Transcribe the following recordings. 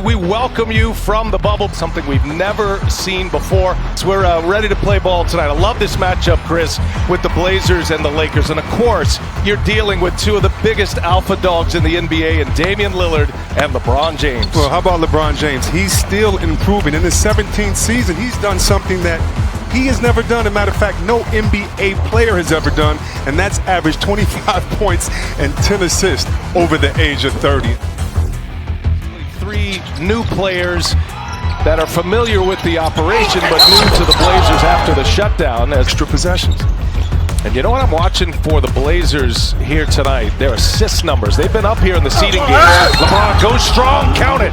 we welcome you from the bubble, something we've never seen before. So we're ready to play ball tonight. I love this matchup, Chris, with the Blazers and the Lakers. And of course, you're dealing with two of the biggest alpha dogs in the NBA, and Damian Lillard and LeBron James. Well, how about LeBron James? He's still improving. In his 17th season, he's done something that he has never done. As a matter of fact, no NBA player has ever done, and that's averaged 25 points and 10 assists over the age of 30. Three new players that are familiar with the operation, but new to the Blazers after the shutdown. Extra possessions. And you know what I'm watching for the Blazers here tonight? Their assist numbers. They've been up here in the seeding game. LeBron goes strong, count it.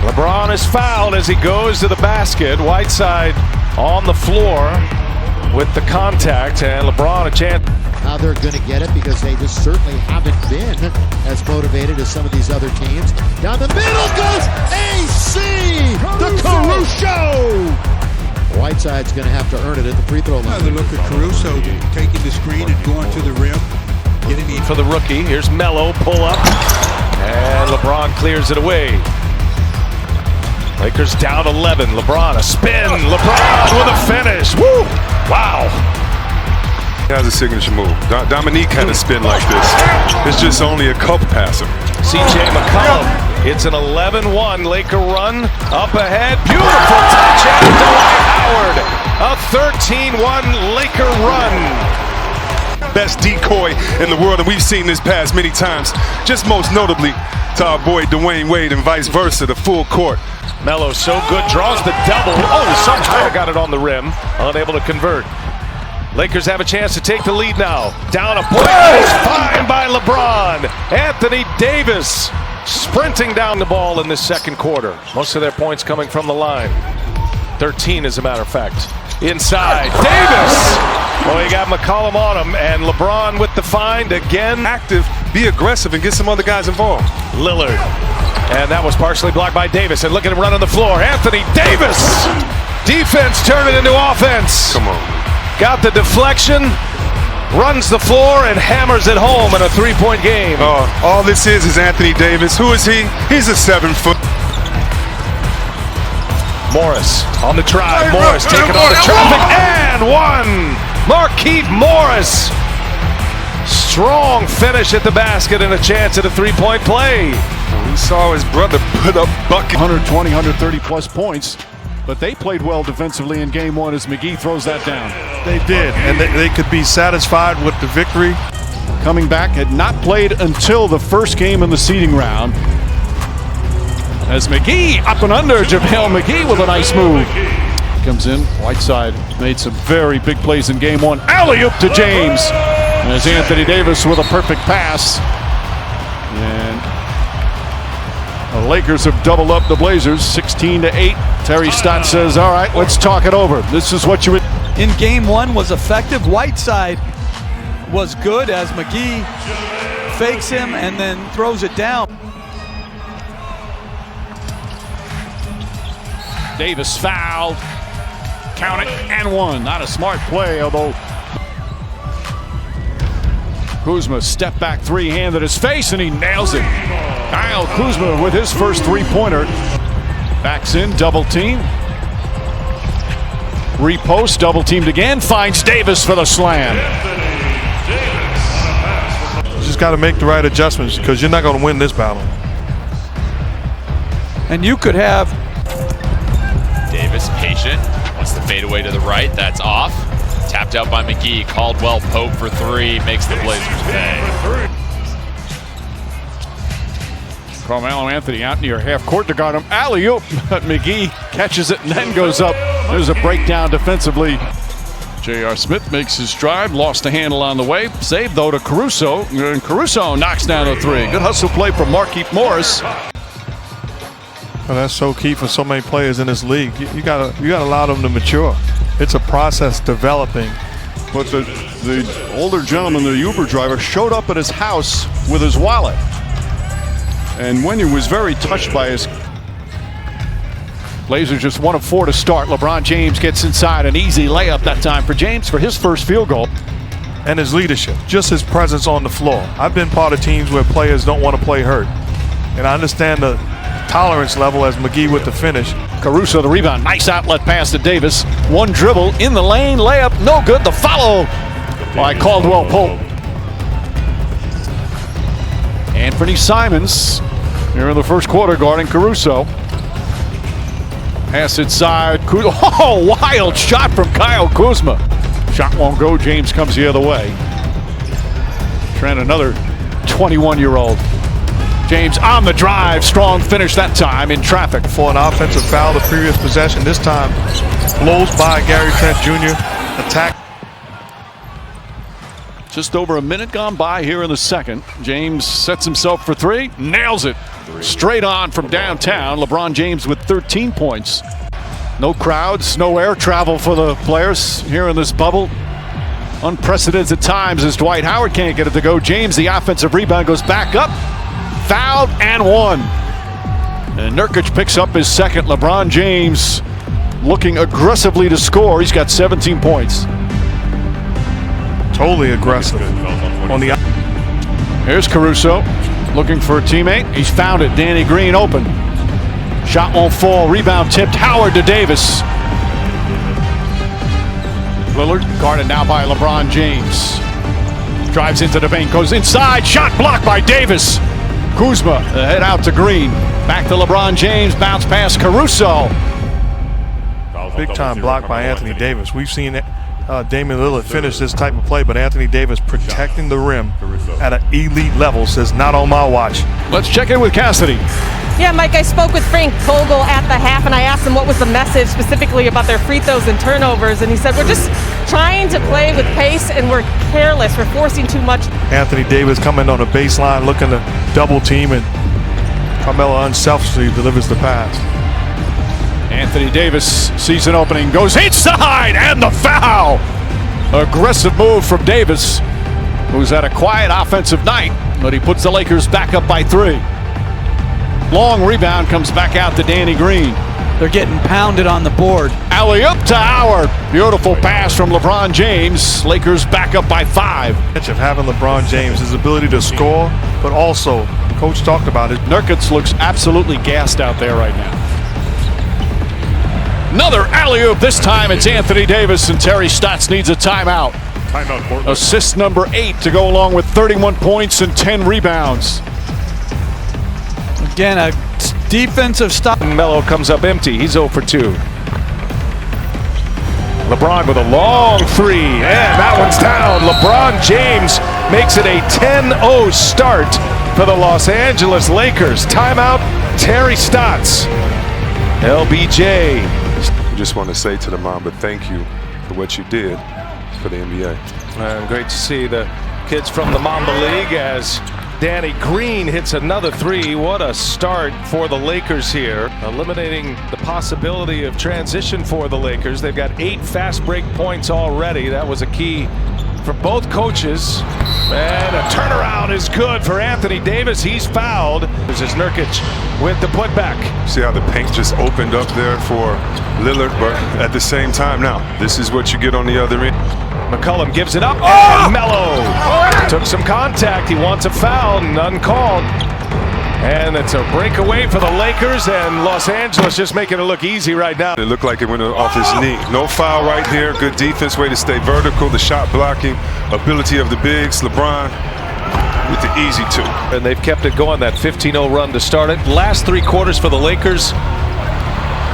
LeBron is fouled as he goes to the basket. Whiteside on the floor with the contact, and LeBron a chance. How they're going to get it, because they just certainly haven't been as motivated as some of these other teams. Down the middle goes AC, the Caruso. Whiteside's going to have to earn it at the free throw line. Another look at Caruso taking the screen and going to the rim. Getting the for the rookie. Here's Melo, pull up, and LeBron clears it away. Lakers down 11. LeBron a spin. LeBron with a finish. Woo! Wow. He has a signature move. Dominique had a spin like this. It's just only a cup passer. CJ McCollum. It's an 11-1 Laker run. Up ahead. Beautiful touch and Dwight Howard. A 13-1 Laker run. Best decoy in the world, and we've seen this pass many times. Just most notably to our boy Dwayne Wade and vice versa, the full court. Melo so good, draws the double. Oh, somehow got it on the rim. Unable to convert. Lakers have a chance to take the lead now. Down a point. It's fine by LeBron. Anthony Davis sprinting down the ball in this second quarter. Most of their points coming from the line. 13 as a matter of fact. Inside. Davis! Oh, he got McCollum on him, and LeBron with the find again. Active, be aggressive, and get some other guys involved. Lillard. And that was partially blocked by Davis. And look at him run on the floor. Anthony Davis! Defense turn it into offense. Come on. Got the deflection, runs the floor, and hammers it home in a three-point game. All this is Anthony Davis. Who is he? He's a 7-foot. Morris on the drive. Morris taking on the traffic and one. Markieff Morris. Strong finish at the basket and a chance at a three-point play. We saw his brother put up bucket. 120, 130 plus points. But they played well defensively in game one as McGee throws that down. They did, and they could be satisfied with the victory. Coming back, had not played until the first game in the seeding round. As McGee up and under, JaVale McGee with a nice move. Comes in, Whiteside made some very big plays in game one. Alley-oop to James. And as Anthony Davis with a perfect pass. And the Lakers have doubled up the Blazers, 16-8. Terry Stott says, all right, let's talk it over. This is what you would. In game one was effective. Whiteside was good as McGee fakes him and then throws it down. Davis fouled. Count it, and one. Not a smart play, although Kuzma step back three-hand at his face, and he nails it. Kyle Kuzma with his first three-pointer. Backs in, double team. Repost, double teamed again. Finds Davis for the slam. You just got to make the right adjustments because you're not going to win this battle. And you could have Davis patient, wants the fadeaway to the right, that's off. Tapped out by McGee, Caldwell Pope for three, makes the Blazers pay. Carmelo Anthony out near half court to guard him. Alley-oop, but McGee catches it and then goes up. There's a breakdown defensively. J.R. Smith makes his drive, lost the handle on the way. Saved though to Caruso, and Caruso knocks down a three. Good hustle play from Markieff Morris. Well, that's so key for so many players in this league. You gotta allow them to mature. It's a process developing. But the older gentleman, the Uber driver, showed up at his house with his wallet. And Wendy was very touched by his. Blazers just 1 of 4 to start. LeBron James gets inside, an easy layup that time for James for his first field goal. And his leadership, just his presence on the floor. I've been part of teams where players don't want to play hurt. And I understand the tolerance level as McGee with the finish. Caruso the rebound. Nice outlet pass to Davis. One dribble in the lane. Layup. No good. The follow by Caldwell Pope. Anthony Simons here in the first quarter guarding Caruso. Pass inside. Oh, wild shot from Kyle Kuzma. Shot won't go. James comes the other way. Trying another 21-year-old. James on the drive. Strong finish that time in traffic. For an offensive foul the previous possession, this time blows by Gary Trent Jr. Attack. Just over a minute gone by here in the second. James sets himself for three. Nails it. Straight on from downtown. LeBron James with 13 points. No crowds, no air travel for the players here in this bubble. Unprecedented times as Dwight Howard can't get it to go. James, the offensive rebound, goes back up. Fouled and one. And Nurkic picks up his second. LeBron James looking aggressively to score. He's got 17 points. Totally aggressive. On the Here's Caruso looking for a teammate. He's found it. Danny Green open. Shot won't fall. Rebound tipped. Howard to Davis. Lillard guarded now by LeBron James. Drives into the paint. Goes inside. Shot blocked by Davis. Kuzma head out to Green. Back to LeBron James. Bounce pass Caruso. big time block by Anthony Davis. We've seen Damian Lillard finish this type of play, but Anthony Davis protecting the rim at an elite level says not on my watch. Let's check in with Cassidy. Yeah, Mike, I spoke with Frank Vogel at the half, and I asked him what was the message specifically about their free throws and turnovers, and he said, we're just trying to play with pace, and we're careless. We're forcing too much. Anthony Davis coming on the baseline, looking to double team, and Carmelo unselfishly delivers the pass. Anthony Davis sees an opening, goes inside, and the foul! Aggressive move from Davis, who's had a quiet offensive night, but he puts the Lakers back up by 3. Long rebound comes back out to Danny Green. They're getting pounded on the board. Alley-oop to Howard. Beautiful pass from LeBron James. Lakers back up by 5. Of having LeBron James, his ability to score, but also, Coach talked about it. Nurkic looks absolutely gassed out there right now. Another alley-oop. This time it's Anthony Davis, and Terry Stotts needs a timeout. Assist number 8 to go along with 31 points and 10 rebounds. Again, a defensive stop. Melo comes up empty. He's 0 for 2. LeBron with a long 3, and that one's down. LeBron James makes it a 10-0 start for the Los Angeles Lakers. Timeout, Terry Stotts. LBJ. I just want to say to the Mamba, thank you for what you did for the NBA. And great to see the kids from the Mamba League as Danny Green hits another 3. What a start for the Lakers here. Eliminating the possibility of transition for the Lakers. They've got 8 fast break points already. That was a key for both coaches. And a turnaround is good for Anthony Davis. He's fouled. This is Nurkic with the putback. See how the paint just opened up there for Lillard, but at the same time now, this is what you get on the other end. McCollum gives it up, and Melo took some contact. He wants a foul, none called. And it's a breakaway for the Lakers, and Los Angeles just making it look easy right now. It looked like it went off his knee. No foul right here. Good defense, way to stay vertical. The shot blocking ability of the bigs. LeBron with the easy 2. And they've kept it going, that 15-0 run to start it. Last 3 quarters for the Lakers,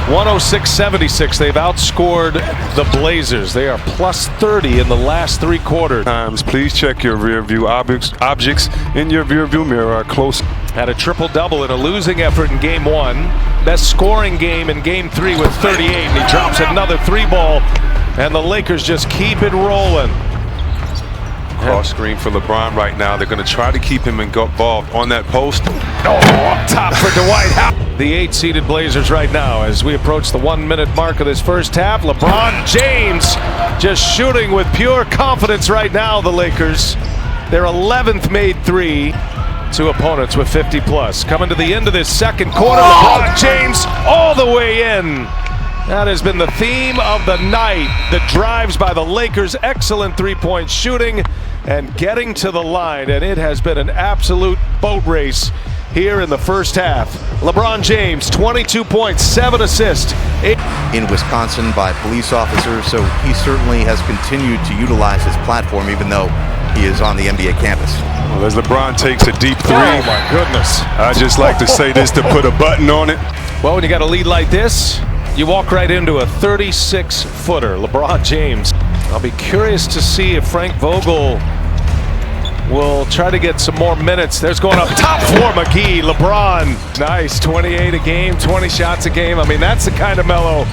106-76. They've outscored the Blazers. They are plus 30 in the last 3 quarters. Please check your rear view objects in your rear view mirror are close. Had a triple-double in a losing effort in Game 1. Best scoring game in Game 3 with 38. And he drops another 3-ball, and the Lakers just keep it rolling. Cross screen for LeBron right now. They're going to try to keep him involved on that post. Oh, up top for Dwight Howard. The 8-seeded Blazers right now as we approach the 1-minute mark of this first half. LeBron James just shooting with pure confidence right now, the Lakers. Their 11th made 3. 2 opponents with 50+. Coming to the end of this second quarter, LeBron James all the way in. That has been the theme of the night. The drives by the Lakers, excellent 3-point shooting and getting to the line, and it has been an absolute boat race here in the first half. LeBron James, 22 points, 7 assists. In Wisconsin by police officers, so he certainly has continued to utilize his platform even though he is on the NBA campus. Well, as LeBron takes a deep three, Oh my goodness. I just like to say this to put a button on it. Well, when you got a lead like this, you walk right into a 36-footer. LeBron James. I'll be curious to see if Frank Vogel will try to get some more minutes. There's going up top for McGee. LeBron, nice, 28 a game, 20 shots a game. I mean, that's the kind of mellow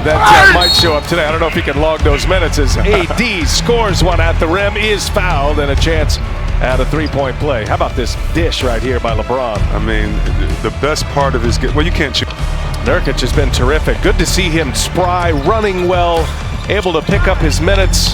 that might show up today. I don't know if he can log those minutes as AD scores one at the rim, is fouled, and a chance at a three-point play. How about this dish right here by LeBron? I mean, the best part of his game, well, you can't shoot. Nurkic has been terrific. Good to see him spry, running well, able to pick up his minutes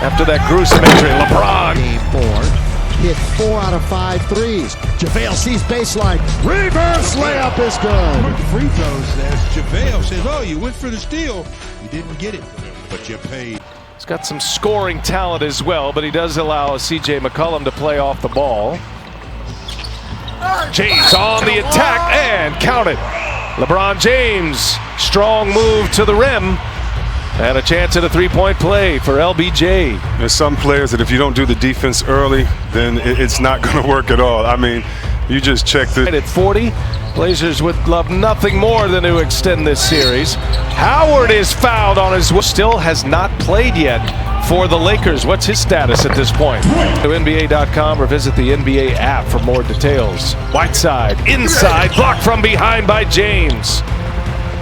after that gruesome injury. LeBron. Game 4. Hit 4 out of 5 threes. JaVale sees baseline. Reverse layup is good. Free throws as JaVale says, oh, you went for the steal. You didn't get it, but you paid. He's got some scoring talent as well, but he does allow C.J. McCollum to play off the ball. James on the attack and count it. LeBron James, strong move to the rim. And a chance at a three-point play for LBJ. There's some players that if you don't do the defense early, then it's not going to work at all. I mean, you just check the... At 40, Blazers would love nothing more than to extend this series. Howard is fouled on his... Still has not played yet for the Lakers. What's his status at this point? Go to NBA.com or visit the NBA app for more details. Whiteside, inside, blocked from behind by James.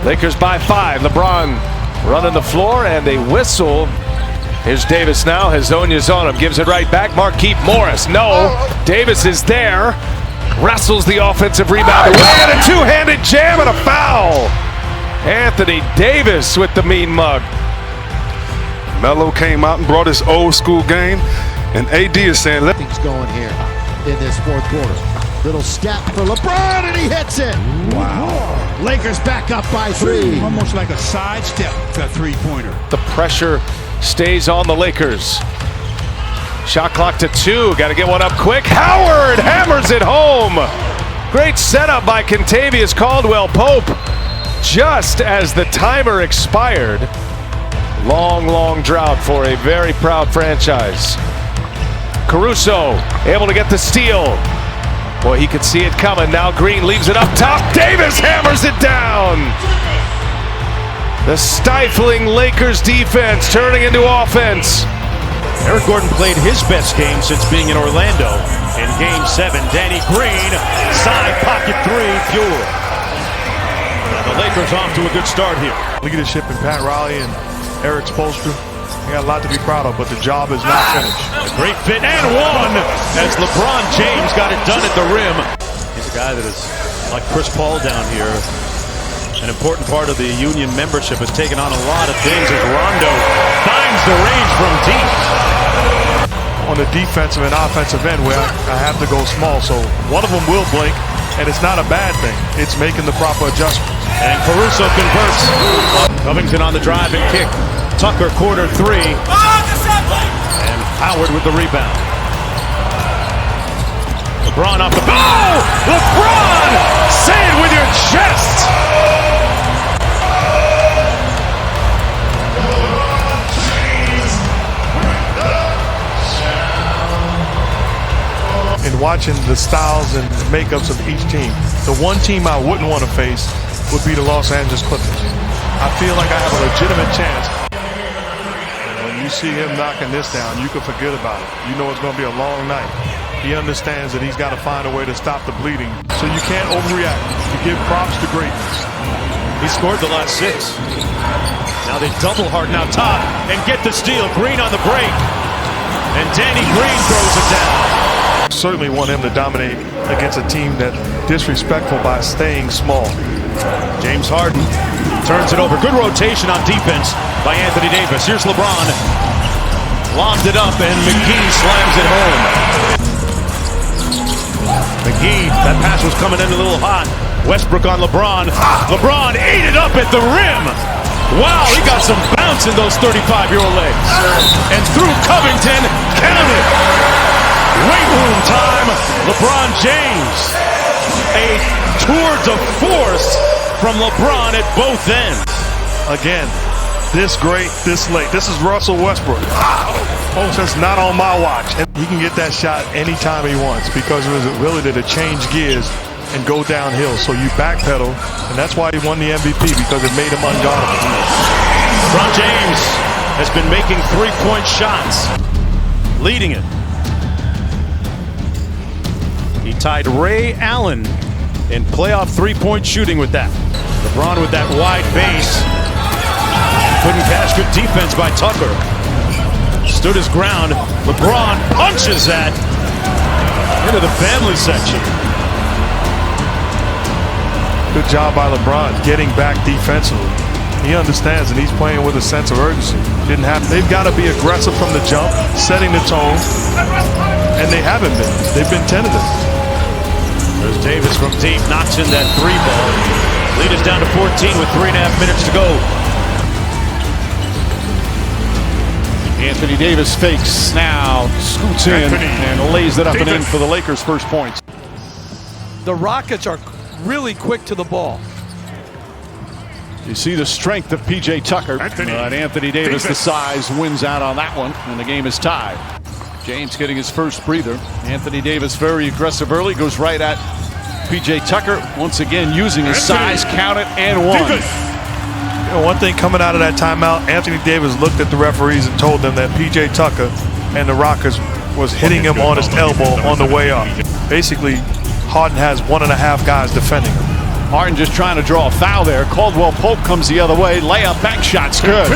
Lakers by 5. LeBron running the floor, and a whistle. Here's Davis now. Hezonja's on him. Gives it right back. Markieff Morris. No. Davis is there. Wrestles the offensive rebound away, and a two-handed jam and a foul. Anthony Davis with the mean mug. Melo came out and brought his old school game, and AD is saying, let things going here in this fourth quarter. Little step for LeBron, and he hits it. Wow. Lakers back up by 3. Almost like a sidestep for a three-pointer. The pressure stays on the Lakers. Shot clock to 2. Got to get one up quick. Howard hammers it home. Great setup by Kentavious Caldwell-Pope. Just as the timer expired. Long, long drought for a very proud franchise. Caruso able to get the steal. Boy, he could see it coming. Now Green leaves it up top. Davis hammers it down. The stifling Lakers defense turning into offense. Eric Gordon played his best game since being in Orlando. In Game 7, Danny Green, side pocket 3, pure. And the Lakers off to a good start here. Leadership in Pat Riley and Eric Spoelstra. They got a lot to be proud of, but the job is not finished. A great fit and one as LeBron James got it done at the rim. He's a guy that is like Chris Paul down here. An important part of the Union membership, has taken on a lot of things as Rondo finds the range from deep. On the defensive and offensive end, where I have to go small, so one of them will blink, and it's not a bad thing. It's making the proper adjustments. And Caruso converts. Covington on the drive and kick. Tucker corner 3. And Howard with the rebound. LeBron off the ball. LeBron! Say it with your chest! In watching the styles and makeups of each team, the one team I wouldn't want to face would be the Los Angeles Clippers. I feel like I have a legitimate chance. When you see him knocking this down, you can forget about it. You know it's going to be a long night. He understands that he's got to find a way to stop the bleeding. So you can't overreact. You give props to greatness. He scored the last 6. Now they double Harden out top and get the steal. Green on the break. And Danny Green throws it down. Certainly want him to dominate against a team that's disrespectful by staying small. James Harden turns it over. Good rotation on defense by Anthony Davis. Here's LeBron. Lobbed it up, and McGee slams it home. McGee, that pass was coming in a little hot. Westbrook on LeBron. LeBron ate it up at the rim. Wow, he got some bounce in those 35-year-old legs. And through Covington, count it. Weight room time, LeBron James. A tour de force from LeBron at both ends. Again, this great, this late. This is Russell Westbrook. Oh, that's not on my watch. And he can get that shot anytime he wants because of his ability to change gears and go downhill. So you backpedal, and that's why he won the MVP, because it made him unguardable. LeBron James has been making three-point shots, leading it. He tied Ray Allen in playoff three-point shooting with that. LeBron with that wide base. Couldn't cash. Good defense by Tucker. Stood his ground. LeBron punches that into the family section. Good job by LeBron getting back defensively. He understands, and he's playing with a sense of urgency. They've got to be aggressive from the jump, setting the tone, and they haven't been. They've been tentative. There's Davis from deep, knocks in that three ball. Lead is down to 14 with 3.5 minutes to go. Anthony Davis fakes now, scoots in, and lays it up and in for the Lakers' first points. The Rockets are really quick to the ball. You see the strength of PJ Tucker. Anthony Davis, the size, wins out on that one, and the game is tied. James getting his first breather. Anthony Davis very aggressive early, goes right at PJ Tucker. Once again using his size, count it, and one. You know, one thing coming out of that timeout, Anthony Davis looked at the referees and told them that PJ Tucker and the Rockets was hitting him on his elbow on the way up. Basically, Harden has 1.5 guys defending him. Harden just trying to draw a foul there. Caldwell Pope comes the other way. Layup, back shot's good.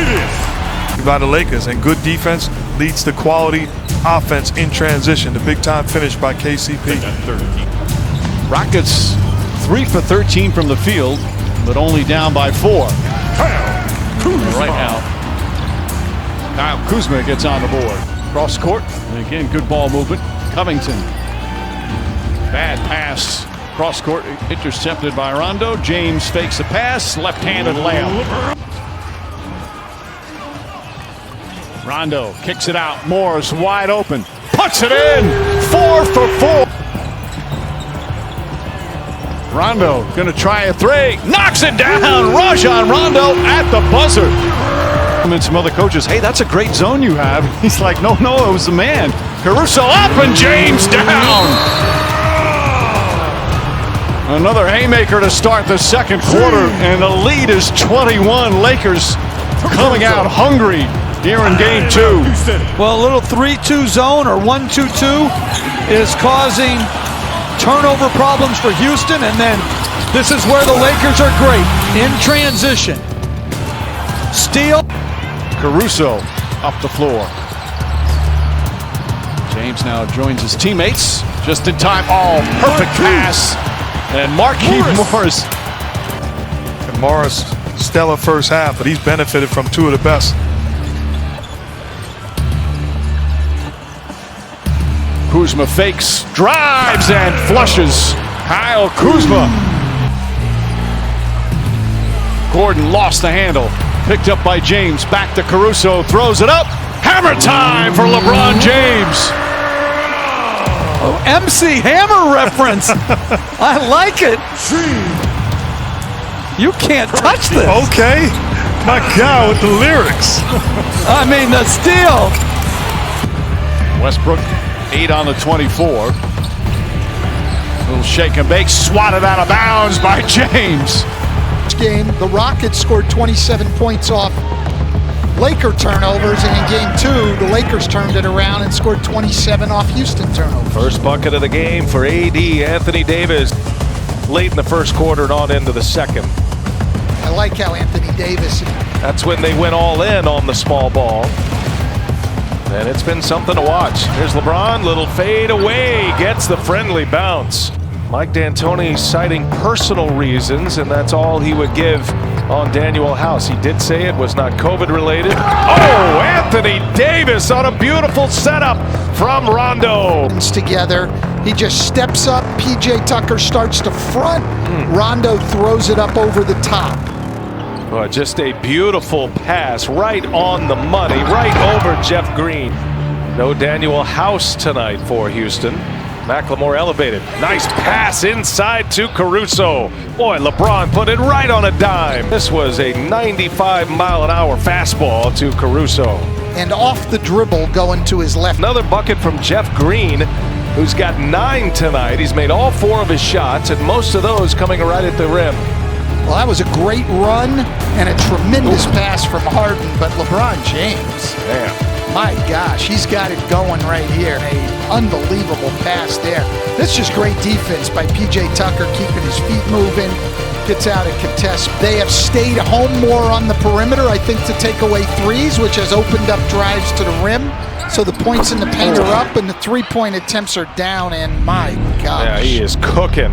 By the Lakers, and good defense leads to quality offense in transition. The big time finish by KCP. Rockets 3 for 13 from the field, but only down by 4. Right now, Kyle Kuzma gets on the board. Cross court, and again, good ball movement. Covington. Bad pass. Cross court, intercepted by Rondo. James fakes a pass, left-handed layup. Rondo kicks it out. Moore's wide open. Puts it in. 4 for 4. Rondo gonna try a three. Knocks it down. Rajon Rondo at the buzzer. And some other coaches, hey, that's a great zone you have. He's like, no, it was the man. Caruso up and James down. Another haymaker to start the second quarter, and the lead is 21. Lakers coming out hungry here in game 2. Well, a little 3-2 zone or 1-2-2 is causing turnover problems for Houston, and then this is where the Lakers are great, in transition. Steal. Caruso up the floor. James now joins his teammates just in time. Oh, perfect pass. And Markieff Morris. And Morris, stellar first half, but he's benefited from 2 of the best. Kuzma fakes, drives, and flushes. Kyle Kuzma. Gordon lost the handle. Picked up by James. Back to Caruso. Throws it up. Hammer time for LeBron James. Oh, MC Hammer reference. I like it. You can't touch this. Okay. My God, with the lyrics. I mean, the steal. Westbrook, 8 on the 24. Little shake and bake, swatted out of bounds by James. Game, the Rockets scored 27 points off Laker turnovers, and in game 2, the Lakers turned it around and scored 27 off Houston turnovers. First bucket of the game for AD, Anthony Davis, late in the first quarter and on into the second. I like how Anthony Davis. That's when they went all in on the small ball. And it's been something to watch. Here's LeBron, little fade away, gets the friendly bounce. Mike D'Antoni citing personal reasons, and that's all he would give on Daniel House. He did say it was not COVID related. Oh, Anthony Davis on a beautiful setup from Rondo. Together, he just steps up. PJ Tucker starts to front. Rondo throws it up over the top. Oh, just a beautiful pass right on the money, right over Jeff Green. No Daniel House tonight for Houston. McLemore elevated. Nice pass inside to Caruso. Boy, LeBron put it right on a dime. This was a 95-mile-an-hour fastball to Caruso. And off the dribble going to his left. Another bucket from Jeff Green, who's got 9 tonight. He's made all 4 of his shots, and most of those coming right at the rim. Well, that was a great run and a tremendous pass from Harden, but LeBron James. Damn. My gosh, he's got it going right here. An unbelievable pass there. That's just great defense by P.J. Tucker, keeping his feet moving, gets out and contests. They have stayed home more on the perimeter, I think, to take away threes, which has opened up drives to the rim. So the points in the paint are up and the three-point attempts are down, and my gosh. Yeah, he is cooking.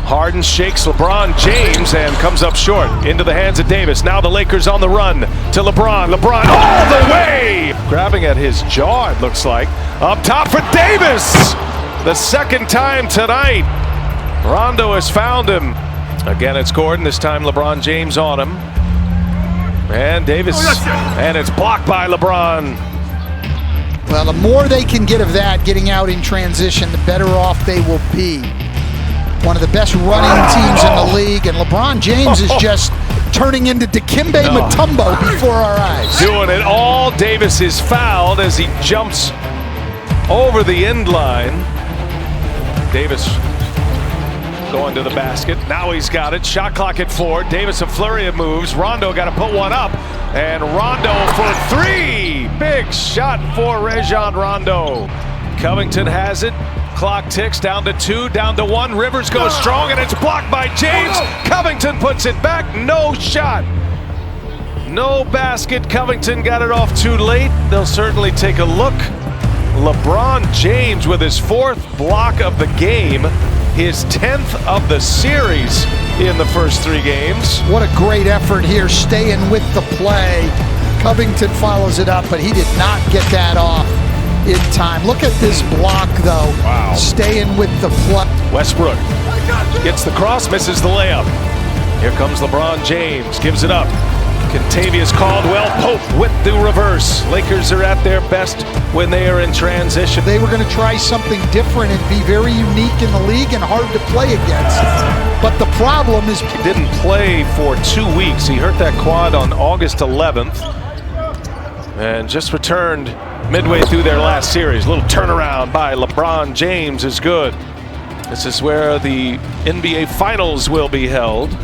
Harden shakes LeBron James and comes up short into the hands of Davis. Now the Lakers on the run to LeBron. LeBron all the way! Grabbing at his jaw, it looks like. Up top for Davis! The second time tonight. Rondo has found him. Again, it's Gordon. This time LeBron James on him. And Davis. And it's blocked by LeBron. Well, the more they can get of that, getting out in transition, the better off they will be. One of the best running teams in the league, and LeBron James is just turning into Dikembe Mutombo before our eyes. Doing it all. Davis is fouled as he jumps over the end line. Davis going to the basket. Now he's got it. Shot clock at 4. Davis a flurry of moves. Rondo got to put one up. And Rondo for 3. Big shot for Rajon Rondo. Covington has it. Clock ticks down to 2, down to 1. Rivers goes strong, and it's blocked by James. Covington puts it back. No shot. No basket. Covington got it off too late. They'll certainly take a look. LeBron James with his 4th block of the game. His 10th of the series in the first 3 games. What a great effort here, staying with the play. Covington follows it up, but he did not get that off in time. Look at this block, though. Wow. Staying with the play. Westbrook gets the cross, misses the layup. Here comes LeBron James, gives it up. Kentavious Caldwell-Pope with the reverse. Lakers are at their best when they are in transition. They were going to try something different and be very unique in the league and hard to play against. But the problem is he didn't play for 2 weeks. He hurt that quad on August 11th and just returned midway through their last series. A little turnaround by LeBron James is good. This is where the NBA Finals will be held.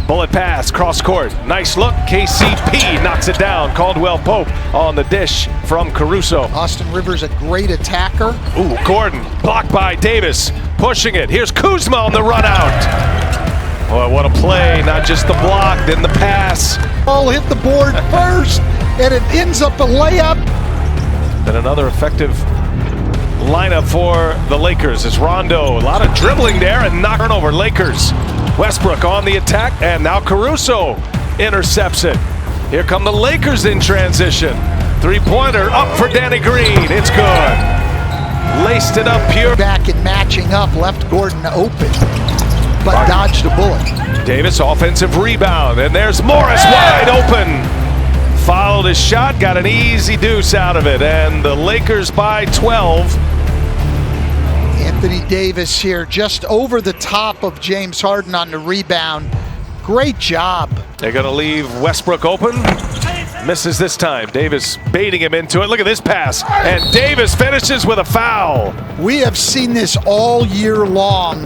Bullet pass, cross court. Nice look. KCP knocks it down. Caldwell-Pope on the dish from Caruso. Austin Rivers, a great attacker. Ooh, Gordon blocked by Davis. Pushing it. Here's Kuzma on the run out. Boy, what a play. Not just the block, then the pass. Ball hit the board first, and it ends up a layup. Then another effective lineup for the Lakers is Rondo. A lot of dribbling there and knock turnover. Lakers. Westbrook on the attack, and now Caruso intercepts it. Here come the Lakers in transition. 3-pointer up for Danny Green. It's good. Laced it up pure. Back and matching up, left Gordon open, but dodged a bullet. Davis offensive rebound, and there's Morris wide open. Fouled his shot, got an easy deuce out of it, and the Lakers by 12. Anthony Davis here just over the top of James Harden on the rebound. Great job. They're going to leave Westbrook open. Misses this time. Davis baiting him into it. Look at this pass. And Davis finishes with a foul. We have seen this all year long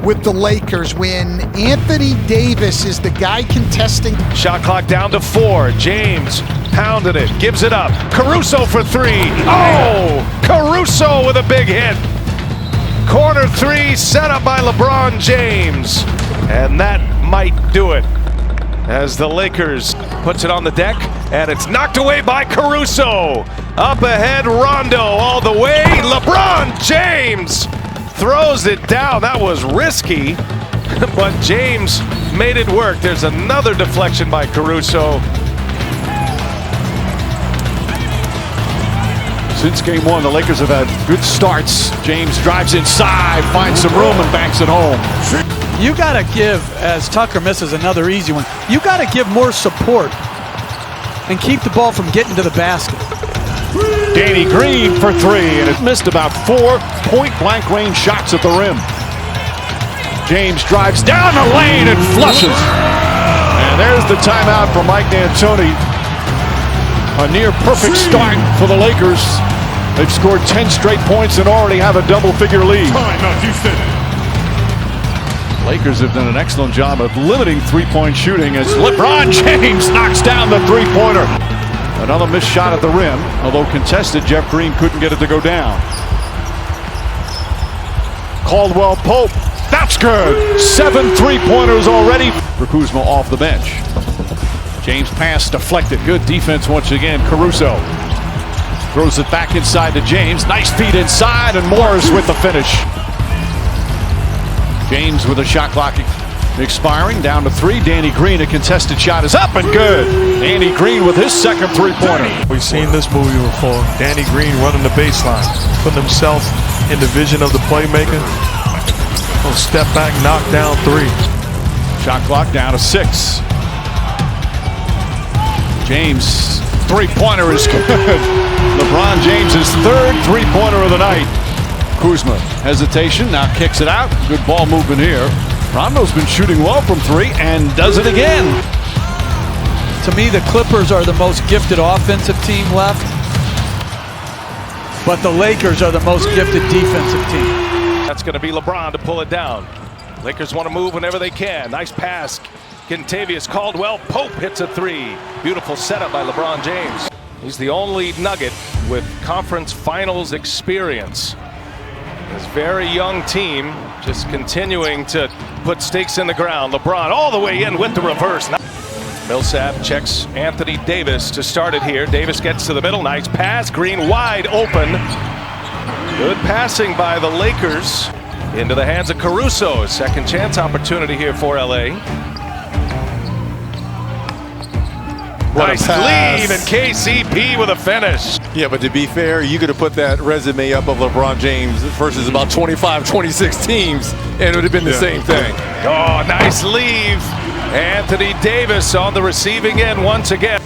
with the Lakers when Anthony Davis is the guy contesting. Shot clock down to 4. James pounded it. Gives it up. Caruso for 3. Oh! Caruso with a big hit. Corner 3 set up by LeBron James. And that might do it. As the Lakers puts it on the deck, and it's knocked away by Caruso. Up ahead, Rondo all the way. LeBron James throws it down. That was risky, but James made it work. There's another deflection by Caruso. Since game 1, the Lakers have had good starts. James drives inside, finds some room, and banks it home. You got to give, as Tucker misses another easy one, you got to give more support and keep the ball from getting to the basket. Danny Green for three, and it missed about 4 point-blank range shots at the rim. James drives down the lane and flushes. And there's the timeout for Mike D'Antoni. A near-perfect start for the Lakers. They've scored 10 straight points and already have a double-figure lead. Lakers have done an excellent job of limiting three-point shooting as LeBron James knocks down the three-pointer. Another missed shot at the rim, although contested, Jeff Green couldn't get it to go down. Caldwell Pope, that's good. 7 three-pointers already for Kuzma off the bench. James pass deflected, good defense once again. Caruso throws it back inside to James. Nice feed inside, and Morris with the finish. James with a shot clock expiring, down to 3. Danny Green, a contested shot is up and good. Danny Green with his second three-pointer. We've seen this movie before. Danny Green running the baseline, putting himself in the vision of the playmaker. Little step back, knock down 3. Shot clock down to 6. James, three-pointer is good. LeBron James' third three-pointer of the night. Kuzma, hesitation, now kicks it out. Good ball movement here. Rondo's been shooting well from 3 and does it again. To me, the Clippers are the most gifted offensive team left, but the Lakers are the most gifted defensive team. That's going to be LeBron to pull it down. Lakers want to move whenever they can. Nice pass. Kentavious Caldwell Pope hits a 3. Beautiful setup by LeBron James. He's the only Nugget with conference finals experience. This very young team just continuing to put stakes in the ground. LeBron all the way in with the reverse. Millsap checks Anthony Davis to start it here. Davis gets to the middle. Nice pass. Green wide open. Good passing by the Lakers into the hands of Caruso. Second chance opportunity here for LA. Nice lead, and KCP with a finish. Yeah, but to be fair, you could have put that resume up of LeBron James versus about 25, 26 teams, and it would have been the same thing. Oh, nice leave. Anthony Davis on the receiving end once again.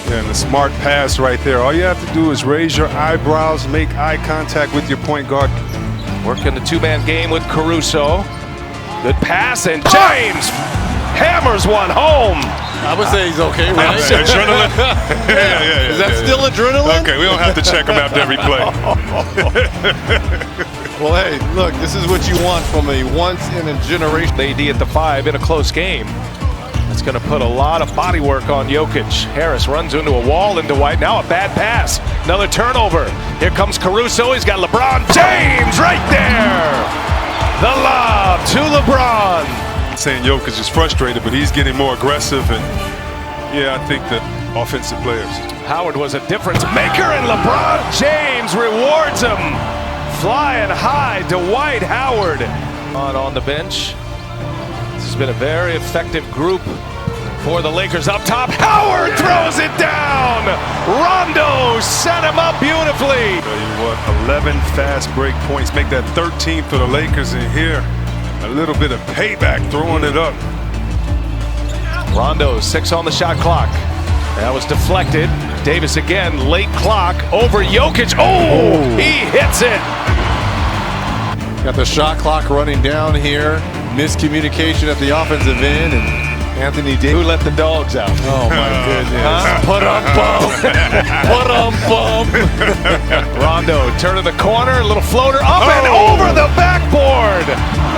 Yeah, and a smart pass right there. All you have to do is raise your eyebrows, make eye contact with your point guard. Working the two-man game with Caruso. Good pass, and James hammers one home. I would say he's okay, right? Adrenaline? Is that still adrenaline? Okay, we don't have to check him after every play. Well, hey, look, this is what you want from a once-in-a-generation. AD at the 5 in a close game. That's going to put a lot of body work on Jokic. Harris runs into a wall into Dwight. Now a bad pass. Another turnover. Here comes Caruso. He's got LeBron James right there. The lob to LeBron. Saying Jokic is frustrated, but he's getting more aggressive, and yeah, I think the offensive players. Howard was a difference maker, and LeBron James rewards him. Flying high, Dwight Howard on the bench. This has been a very effective group for the Lakers up top. Howard throws it down. Rondo set him up beautifully. Tell you what, 11 fast break points, make that 13 for the Lakers in here. A little bit of payback, throwing it up. Rondo, 6 on the shot clock. That was deflected. Davis again, late clock, over Jokic. Oh, he hits it. Got the shot clock running down here. Miscommunication at the offensive end, and Anthony Davis. Who let the dogs out? Oh, my goodness. Put up bump. Put up bump. Rondo turning the corner, a little floater up and over the backboard.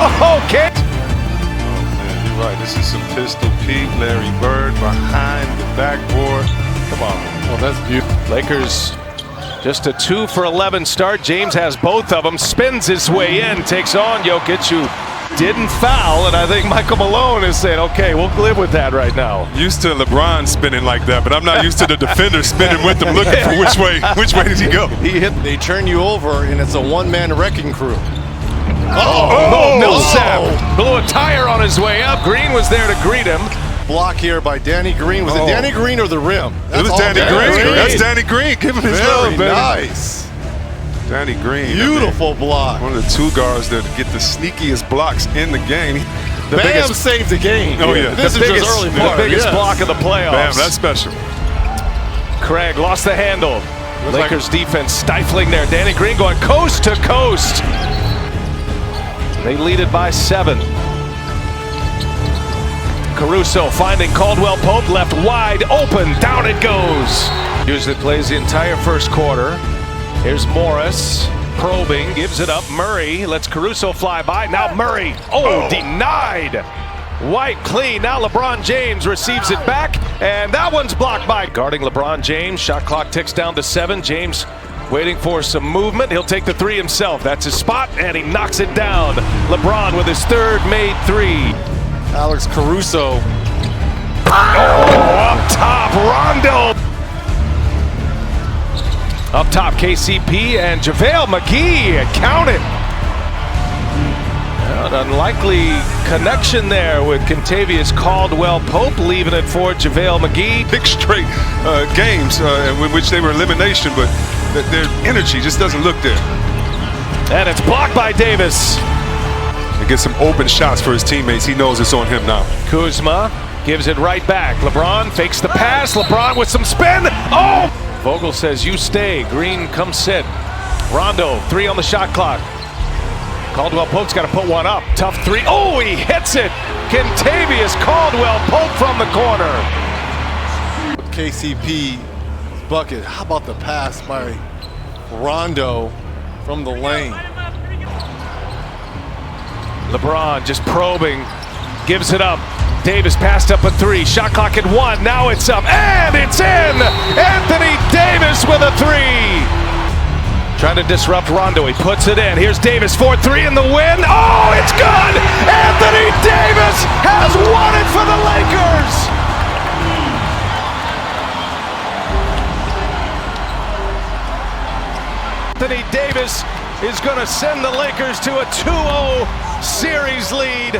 Okay. Oh, man, you're right. This is some Pistol Pete, Larry Bird behind the backboard. Come on. Well, that's beautiful. Lakers just a 2 for 11 start. James has both of them, spins his way in, takes on Jokic, who didn't foul, and I think Michael Malone is saying, okay, we'll live with that right now. Used to LeBron spinning like that, but I'm not used to the defender spinning with him, looking for which way did he go? He hit. They turn you over, and it's a one-man wrecking crew. Millsap blew a tire on his way up. Green was there to greet him. Block here by Danny Green. Was it Danny Green or the rim? It was Danny Green. That's Danny Green. Give him his love, baby. Nice. Danny Green. Beautiful block. One of the two guards that get the sneakiest blocks in the game. Bam saved the game. Oh, yeah. This is just early part. The biggest block of the playoffs. Bam, that's special. Craig lost the handle. Lakers defense stifling there. Danny Green going coast to coast. They lead it by 7. Caruso finding Caldwell Pope, left wide open. Down it goes. Usually plays the entire first quarter. Here's Morris probing, gives it up. Murray lets Caruso fly by. Now Murray, denied. White clean. Now LeBron James receives it back, and that one's blocked by guarding LeBron James. Shot clock ticks down to 7. James waiting for some movement. He'll take the 3 himself. That's his spot, and he knocks it down. LeBron with his 3rd made 3. Alex Caruso. Up top, Rondo. Up top, KCP and JaVale McGee. Count it. An unlikely connection there with Kentavious Caldwell-Pope, leaving it for JaVale McGee. 6 straight games in which they were elimination, but their energy just doesn't look there. And it's blocked by Davis. And get some open shots for his teammates. He knows it's on him now. Kuzma gives it right back. LeBron fakes the pass. LeBron with some spin. Oh! Vogel says, you stay. Green, come sit. Rondo, 3 on the shot clock. Caldwell-Pope's got to put one up. Tough 3. Oh, he hits it. Kentavious Caldwell-Pope from the corner. KCP bucket. How about the pass by Rondo from the lane? LeBron just probing, gives it up. Davis passed up a 3. Shot clock at 1. Now it's up, and it's in! Anthony Davis with a 3. Trying to disrupt Rondo. He puts it in. Here's Davis, 4-3 in the win. Oh, it's good! Anthony Davis has won it for the Lakers! Anthony Davis is going to send the Lakers to a 2-0 series lead.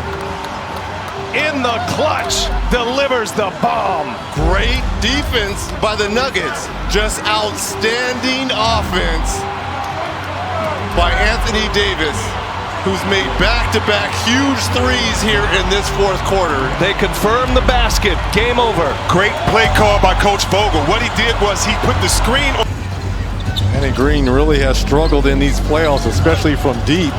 In the clutch, delivers the bomb. Great defense by the Nuggets. Just outstanding offense by Anthony Davis, who's made back-to-back huge 3s here in this 4th quarter. They confirm the basket. Game over. Great play call by Coach Vogel. What he did was he put the screen on. Danny Green really has struggled in these playoffs, especially from deep.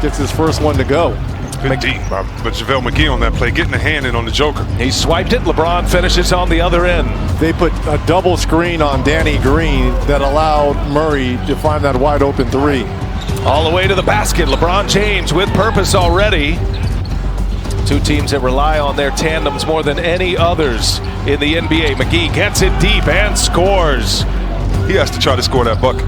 Gets his first one to go. Deep, but JaVale McGee on that play, getting a hand in on the Joker. He swiped it. LeBron finishes on the other end. They put a double screen on Danny Green that allowed Murray to find that wide open 3. All the way to the basket. LeBron James with purpose already. 2 teams that rely on their tandems more than any others in the NBA. McGee gets it deep and scores. He has to try to score that bucket.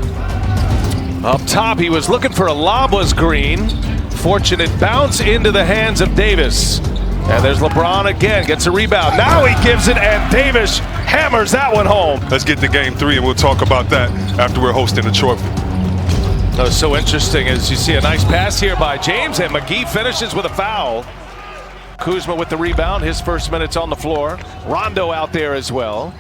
Up top, he was looking for a lob, was Green. Fortunate bounce into the hands of Davis. And there's LeBron again, gets a rebound. Now he gives it, and Davis hammers that one home. Let's get to game 3, and we'll talk about that after we're hosting the trophy. That was so interesting as you see a nice pass here by James, and McGee finishes with a foul. Kuzma with the rebound, his first minutes on the floor. Rondo out there as well.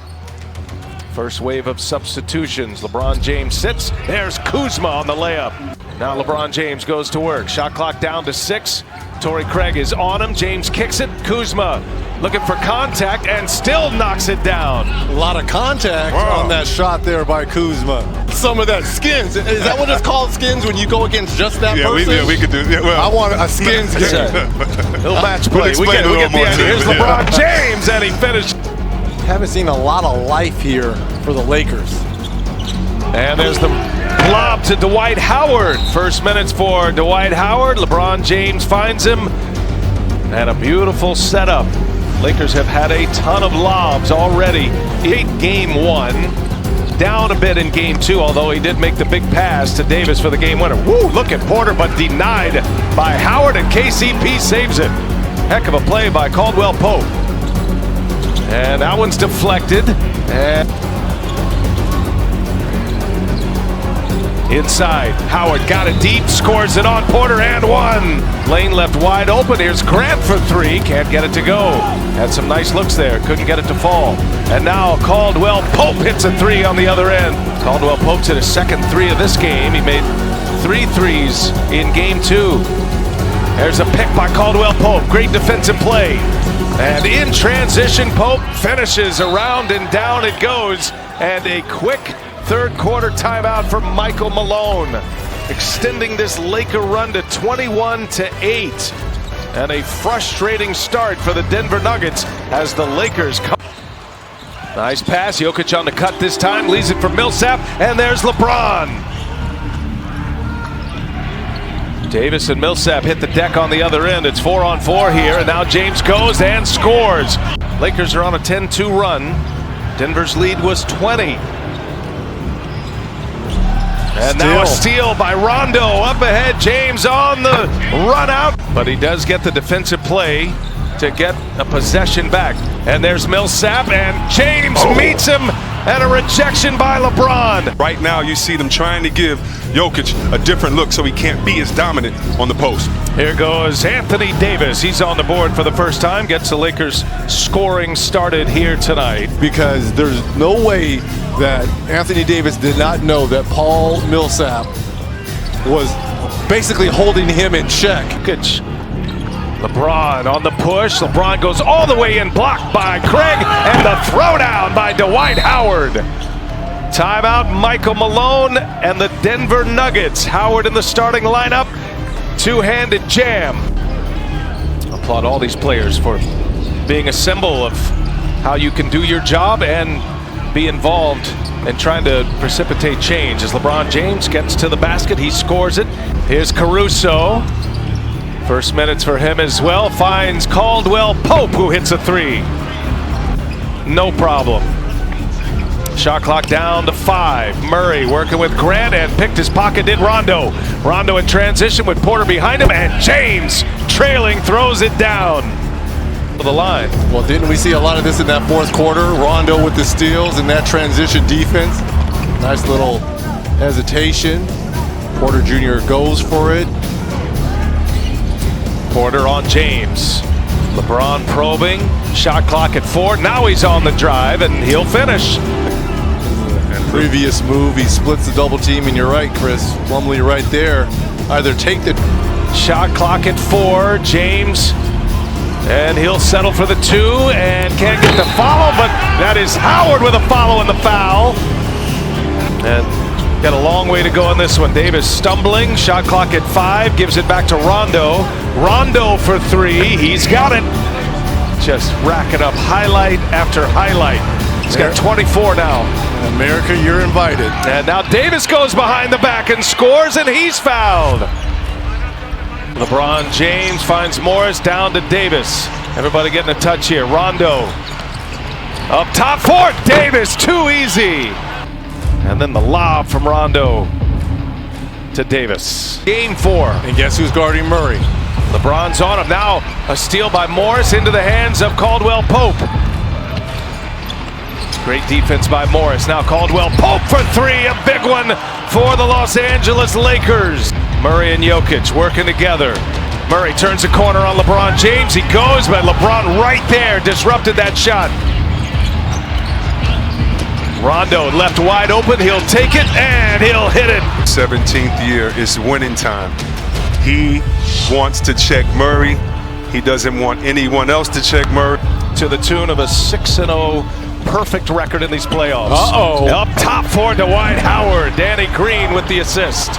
First wave of substitutions. LeBron James sits. There's Kuzma on the layup. Now LeBron James goes to work. Shot clock down to 6. Torrey Craig is on him. James kicks it. Kuzma looking for contact and still knocks it down. A lot of contact on that shot there by Kuzma. Some of that skins. Is that what it's called, skins, when you go against just that person? We could do it. Well, I want a skins game. Little match play. We'll explain we get the more idea. Here's LeBron James, and he finished. Haven't seen a lot of life here for the Lakers. And there's the lob to Dwight Howard. First minutes for Dwight Howard. LeBron James finds him. And a beautiful setup. Lakers have had a ton of lobs already in game 1. Down a bit in game 2, although he did make the big pass to Davis for the game winner. Woo, look at Porter, but denied by Howard, and KCP saves it. Heck of a play by Caldwell-Pope. And that one's deflected. And inside, Howard got it deep, scores it on Porter, and 1. Lane left wide open. Here's Grant for 3. Can't get it to go. Had some nice looks there. Couldn't get it to fall. And now Caldwell-Pope hits a 3 on the other end. Caldwell-Pope's hit his second 3 of this game. He made 3 threes in game 2. There's a pick by Caldwell-Pope. Great defensive play. And in transition, Pope finishes around and down it goes. And a quick third quarter timeout for Michael Malone, extending this Laker run to 21-8. And a frustrating start for the Denver Nuggets as the Lakers come. Nice pass, Jokic on the cut this time, leaves it for Millsap, and there's LeBron. Davis and Millsap hit the deck on the other end. It's 4-on-4 here, and now James goes and scores. Lakers are on a 10-2 run. Denver's lead was 20. And now a steal by Rondo. Up ahead, James on the run out. But he does get the defensive play to get a possession back. And there's Millsap, and James meets him, and a rejection by LeBron. Right now, you see them trying to give Jokic a different look so he can't be as dominant on the post. Here goes Anthony Davis. He's on the board for the first time. Gets the Lakers scoring started here tonight. Because there's no way that Anthony Davis did not know that Paul Millsap was basically holding him in check. LeBron on the push. LeBron goes all the way in, blocked by Craig, and the throwdown by Dwight Howard. Timeout, Michael Malone and the Denver Nuggets. Howard in the starting lineup. Two-handed jam. Applaud all these players for being a symbol of how you can do your job and be involved in trying to precipitate change. As LeBron James gets to the basket, he scores it. Here's Caruso. First minutes for him as well. Finds Caldwell Pope, who hits a three. No problem. Shot clock down to 5. Murray working with Grant, and picked his pocket, did Rondo. Rondo in transition with Porter behind him, and James trailing throws it down to the line. Well, didn't we see a lot of this in that fourth quarter? Rondo with the steals and that transition defense. Nice little hesitation. Porter Jr. goes for it. Porter on James. LeBron probing. Shot clock at 4. Now he's on the drive, and he'll finish. Previous move, he splits the double team, and you're right, Chris. Plumlee right there. Either take the shot clock at 4. James, and he'll settle for the 2, and can't get the follow, but that is Howard with a follow in the foul. And got a long way to go on this one. Davis stumbling. Shot clock at 5. Gives it back to Rondo. Rondo for 3. He's got it. Just racking up highlight after highlight. He's got 24 now. America, you're invited. And now Davis goes behind the back and scores, and he's fouled. LeBron James finds Morris, down to Davis. Everybody getting a touch here. Rondo up top for Davis. Too easy. And then the lob from Rondo to Davis. Game 4. And guess who's guarding Murray? LeBron's on him. Now a steal by Morris into the hands of Caldwell Pope. Great defense by Morris. Now Caldwell Pope for 3. A big one for the Los Angeles Lakers. Murray and Jokic working together. Murray turns the corner on LeBron James. He goes, but LeBron right there disrupted that shot. Rondo left wide open. He'll take it, and he'll hit it. 17th year is winning time. He wants to check Murray. He doesn't want anyone else to check Murray. To the tune of a 6-0 perfect record in these playoffs. Uh-oh. Up top for Dwight Howard. Danny Green with the assist.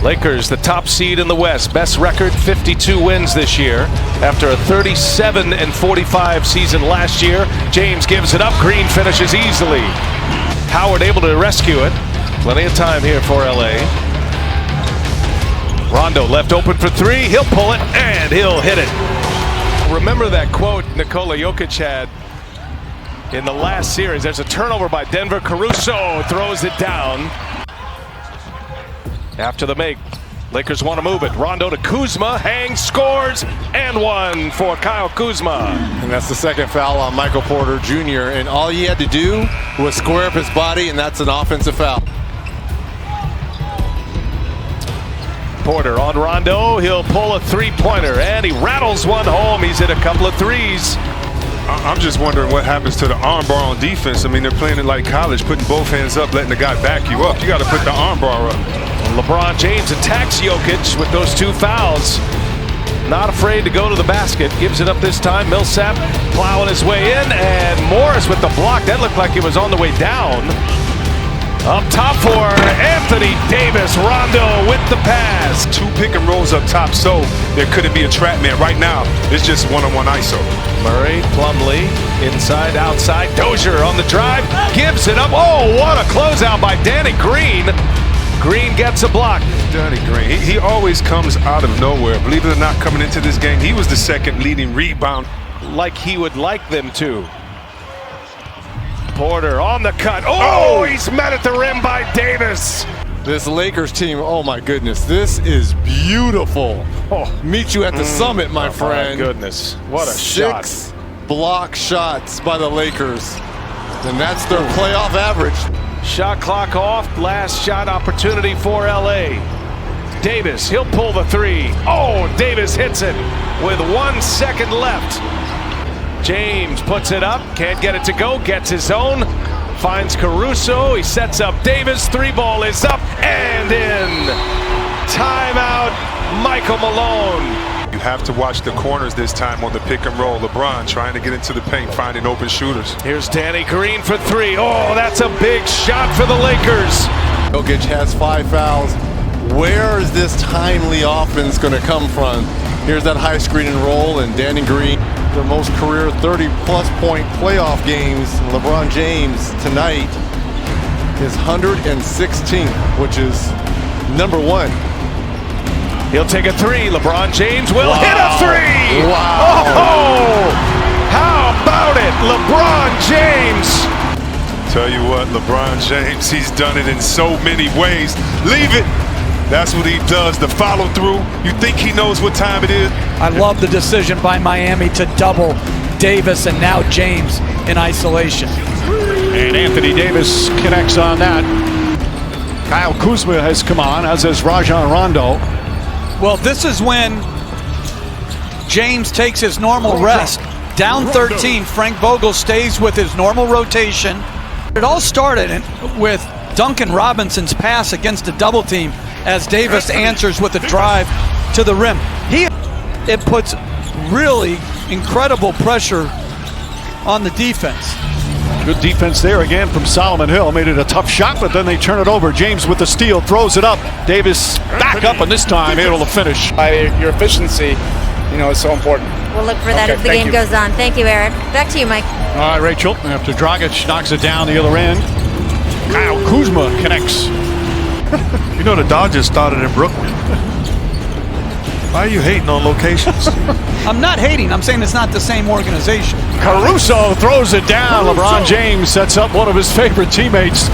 Lakers, the top seed in the West. Best record, 52 wins this year. After a 37-45 season last year, James gives it up. Green finishes easily. Howard able to rescue it. Plenty of time here for LA. Rondo left open for 3. He'll pull it, and he'll hit it. Remember that quote Nikola Jokic had in the last series. There's a turnover by Denver. Caruso throws it down. After the make, Lakers want to move it. Rondo to Kuzma, hangs, scores, and 1 for Kyle Kuzma. And that's the second foul on Michael Porter Jr. And all he had to do was square up his body, and that's an offensive foul. Porter on Rondo. He'll pull a 3-pointer, and he rattles one home. He's hit a couple of threes. I'm just wondering what happens to the armbar on defense. I mean, they're playing it like college, putting both hands up, letting the guy back you up. You got to put the armbar up. LeBron James attacks Jokic with those 2 fouls. not afraid to go to the basket. Gives it up this time. Millsap plowing his way in, and Morris with the block. That looked like it was on the way down. Up top for Anthony Davis. Rondo with the pass. 2 pick and rolls up top, so there couldn't be a trap man. Right now, it's just one-on-one ISO. Murray, Plumlee, inside, outside. Dozier on the drive, gives it up. Oh, what a closeout by Danny Green. Green gets a block. Danny Green, he always comes out of nowhere. Believe it or not, coming into this game, he was the second leading rebound. Like he would like them to. Porter on the cut. Oh, he's met at the rim by Davis. This Lakers team, oh my goodness, this is beautiful. Meet you at the summit, my friend. My goodness, what a shot. 6 block shots by the Lakers, and that's their playoff average. Shot clock off, last shot opportunity for LA. Davis, he'll pull the 3. Oh, Davis hits it with 1 second left. James puts it up, can't get it to go, gets his own, finds Caruso, he sets up Davis, 3 ball is up and in. Timeout, Michael Malone. You have to watch the corners this time on the pick and roll. LeBron trying to get into the paint, finding open shooters. Here's Danny Green for 3. Oh, that's a big shot for the Lakers. Jokic has 5 fouls. Where is this timely offense going to come from? Here's that high screen and roll, and Danny Green, their most career 30-plus point playoff games. LeBron James tonight is 116th, which is number 1. He'll take a 3. LeBron James will hit a 3. Wow. Oh, how about it, LeBron James? Tell you what, LeBron James, he's done it in so many ways. Leave it. That's what he does, the follow through. You think he knows what time it is? I love the decision by Miami to double Davis and now James in isolation. And Anthony Davis connects on that. Kyle Kuzma has come on, as has Rajon Rondo. Well, this is when James takes his normal rest. Down 13, Frank Vogel stays with his normal rotation. It all started with Duncan Robinson's pass against a double team as Davis answers with a drive to the rim. It puts really incredible pressure on the defense. Good defense there again from Solomon Hill. Made it a tough shot, but then they turn it over. James with the steal, throws it up. Davis back up, and this time able to finish. Your efficiency, is so important. We'll look for that as the game goes on. Thank you, Eric. Back to you, Mike. All right, Rachel. After Dragic knocks it down the other end, Kyle Kuzma connects. The Dodgers started in Brooklyn. Why are you hating on locations? I'm not hating. I'm saying it's not the same organization. Caruso throws it down. LeBron James sets up one of his favorite teammates.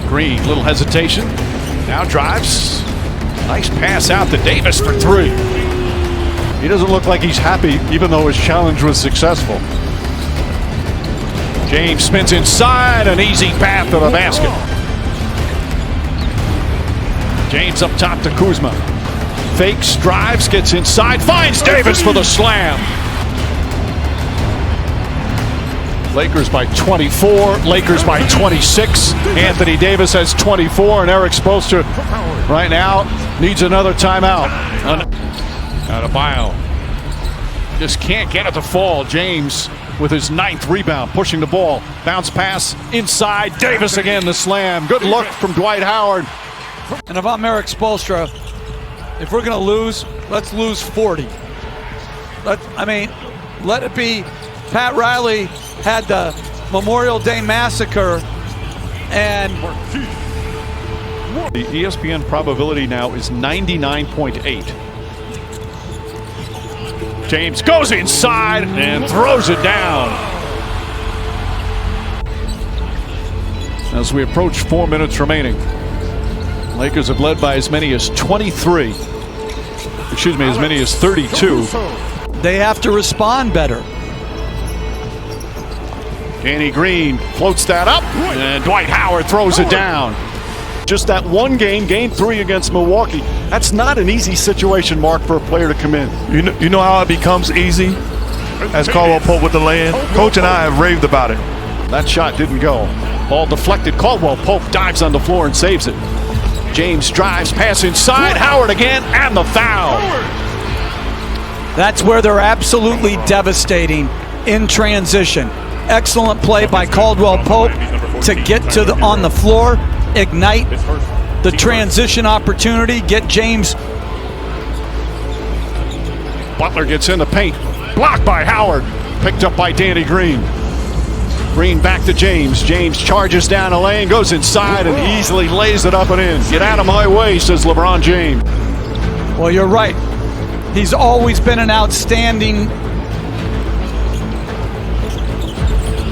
Green, little hesitation. Now drives. Nice pass out to Davis for 3. He doesn't look like he's happy, even though his challenge was successful. James spins inside, an easy path to the basket. James up top to Kuzma. Fakes, drives, gets inside, finds Davis for the slam. Lakers by 24, Lakers by 26. Anthony Davis has 24, and Eric Spoelstra right now needs another timeout. Adebayo just can't get it to fall. James with his 9th rebound, pushing the ball. Bounce pass inside. Davis again, the slam. Good look from Dwight Howard. And if I'm Eric Spoelstra, if we're going to lose, let's lose 40. Let it be. Pat Riley had the Memorial Day Massacre, and the ESPN probability now is 99.8. James goes inside and throws it down. As we approach 4 minutes remaining, Lakers have led by as many as 23. Excuse me, as many as 32. They have to respond better. Danny Green floats that up, and Dwight Howard throws it down. Just that one game, game 3 against Milwaukee. That's not an easy situation, Mark, for a player to come in. You know how it becomes easy? As Caldwell Pope with the lay-in. Coach and I have raved about it. That shot didn't go. Ball deflected. Caldwell Pope dives on the floor and saves it. James drives, pass inside, Howard again, and the foul. That's where they're absolutely devastating in transition. Excellent play by Caldwell Pope to get to on the floor, ignite the transition opportunity, get James. Butler gets in the paint, blocked by Howard, picked up by Danny Green. Green back to James. James charges down the lane, goes inside, and easily lays it up and in. Get out of my way, says LeBron James. Well, you're right. He's always been an outstanding.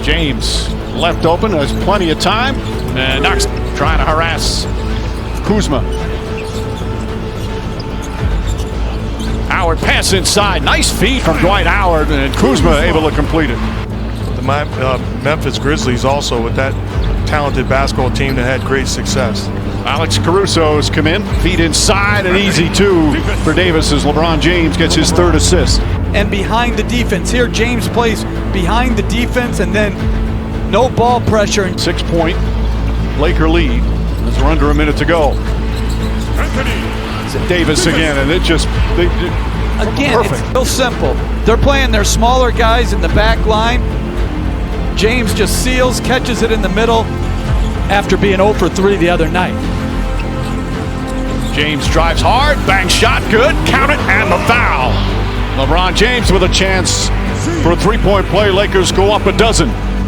James left open, has plenty of time, and Knox trying to harass Kuzma. Howard pass inside, nice feed from Dwight Howard, and Kuzma able to complete it. The Memphis Grizzlies also with that talented basketball team that had great success. Alex Caruso's come in, feed inside, and easy two for Davis as LeBron James gets his third assist. And behind the defense. Here, James plays behind the defense and then no ball pressure. 6-point Laker lead as we're under a minute to go. Davis again, and it just again, perfect. It's real simple. They're playing their smaller guys in the back line. James just seals, catches it in the middle after being 0 for 3 the other night. James drives hard, bang shot, good, count it, and the foul. LeBron James with a chance for a three-point play. Lakers go up a dozen,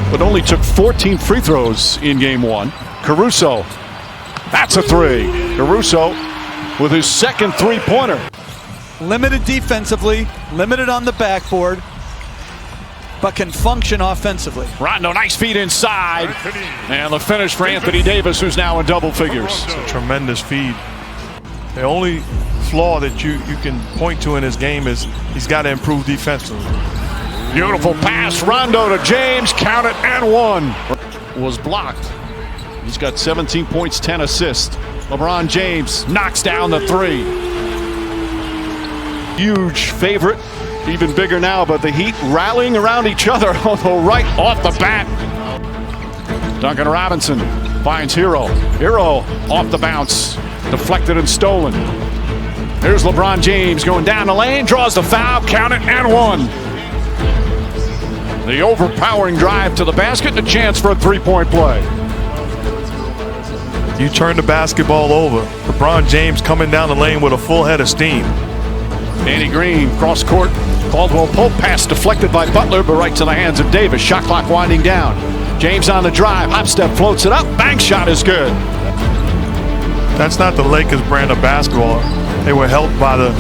but only took 14 free throws in game one. Caruso, that's a three. Caruso with his second three-pointer. Limited defensively, limited on the backboard, but can function offensively. Rondo, nice feed inside, and the finish for Anthony Davis, who's now in double figures. It's a tremendous feed. The only flaw that you can point to in his game is he's got to improve defensively. Beautiful pass, Rondo to James, count it, and one. Was blocked. He's got 17 points, 10 assists. LeBron James knocks down the three. Huge favorite, even bigger now, but the Heat rallying around each other, although right off the bat. Duncan Robinson finds Hero. Hero off the bounce, deflected and stolen. Here's LeBron James going down the lane, draws the foul, count it, and one. The overpowering drive to the basket, and a chance for a three-point play. You turn the basketball over. LeBron James coming down the lane with a full head of steam. Danny Green, cross court. Caldwell Pope pass deflected by Butler, but right to the hands of Davis. Shot clock winding down. James on the drive. Hop step floats it up. Bank shot is good. That's not the Lakers brand of basketball. They were helped by the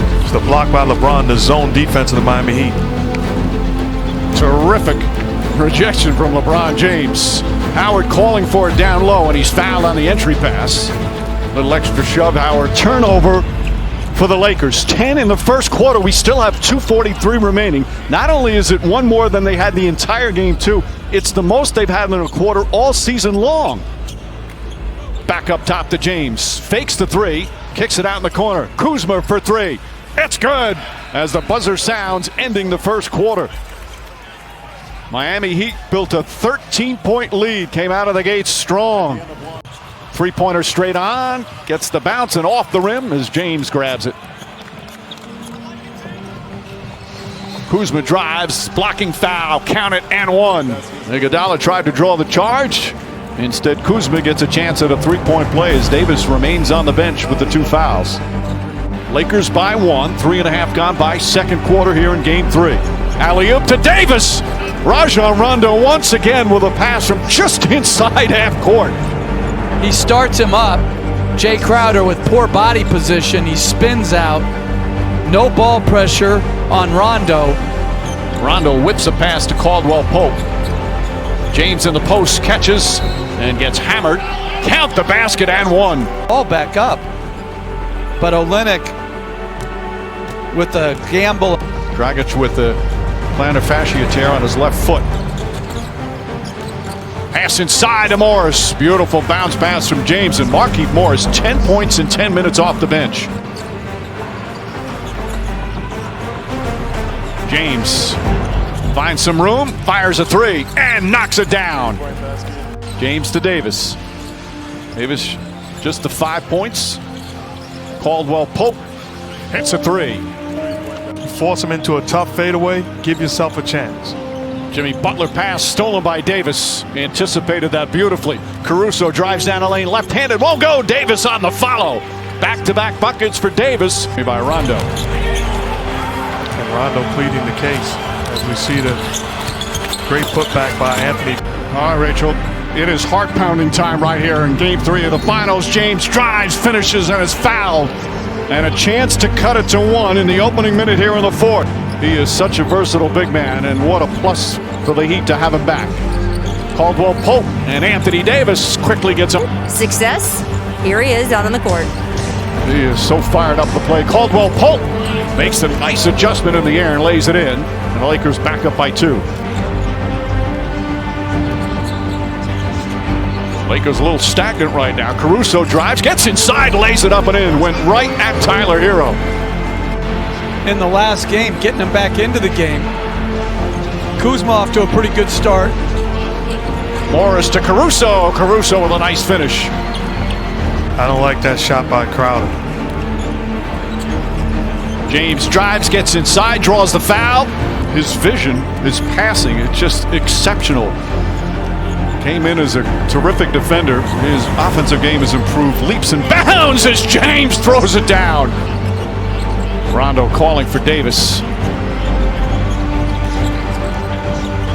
block by LeBron, the zone defense of the Miami Heat. Terrific rejection from LeBron James. Howard calling for it down low, and he's fouled on the entry pass. Little extra shove. Howard turnover for the Lakers. 10 in the first quarter. We still have 2:43 remaining. Not only is it one more than they had the entire game too, it's the most they've had in a quarter all season long. Back up top to James. Fakes the three. Kicks it out in the corner. Kuzma for three. It's good as the buzzer sounds, ending the first quarter. Miami Heat built a 13-point lead. Came out of the gate strong. Three-pointer straight on. Gets the bounce and off the rim as James grabs it. Kuzma drives, blocking foul, count it, and one. Iguodala tried to draw the charge. Instead, Kuzma gets a chance at a three-point play as Davis remains on the bench with the two fouls. Lakers by one, 3.5 gone by, second quarter here in game three. Alley-oop to Davis. Rajon Rondo once again with a pass from just inside half court. He starts him up. Jay Crowder with poor body position. He spins out. No ball pressure on Rondo. Rondo whips a pass to Caldwell Pope. James in the post catches and gets hammered. Count the basket and one. All back up. But Olynyk with the gamble. Dragic with the plantar fascia tear on his left foot. Pass inside to Morris. Beautiful bounce pass from James, and Markieff Morris 10 points in 10 minutes off the bench. James finds some room, fires a three, and knocks it down. James to Davis. Davis just the 5 points. Caldwell Pope hits a three. You force him into a tough fadeaway, give yourself a chance. Jimmy Butler pass stolen by Davis. Anticipated that beautifully. Caruso drives down the lane, left-handed, won't go. Davis on the follow. Back-to-back buckets for Davis by Rondo. And Rondo pleading the case as we see the great putback by Anthony. All right, Rachel. It is heart-pounding time right here in Game 3 of the Finals. James drives, finishes, and is fouled. And a chance to cut it to 1 in the opening minute here in the fourth. He is such a versatile big man, and what a plus for the Heat to have him back. Caldwell Pope and Anthony Davis quickly gets him. Success. Here he is out on the court. He is so fired up to play. Caldwell Pope makes a nice adjustment in the air and lays it in. And the Lakers back up by 2. Lakers a little stagnant right now. Caruso drives, gets inside, lays it up and in. Went right at Tyler Hero. In the last game, getting him back into the game. Kuzma off to a pretty good start. Morris to Caruso. Caruso with a nice finish. I don't like that shot by Crowder. James drives, gets inside, draws the foul. His vision, his passing, it's just exceptional. Came in as a terrific defender. His offensive game has improved. Leaps and bounds as James throws it down. Rondo calling for Davis.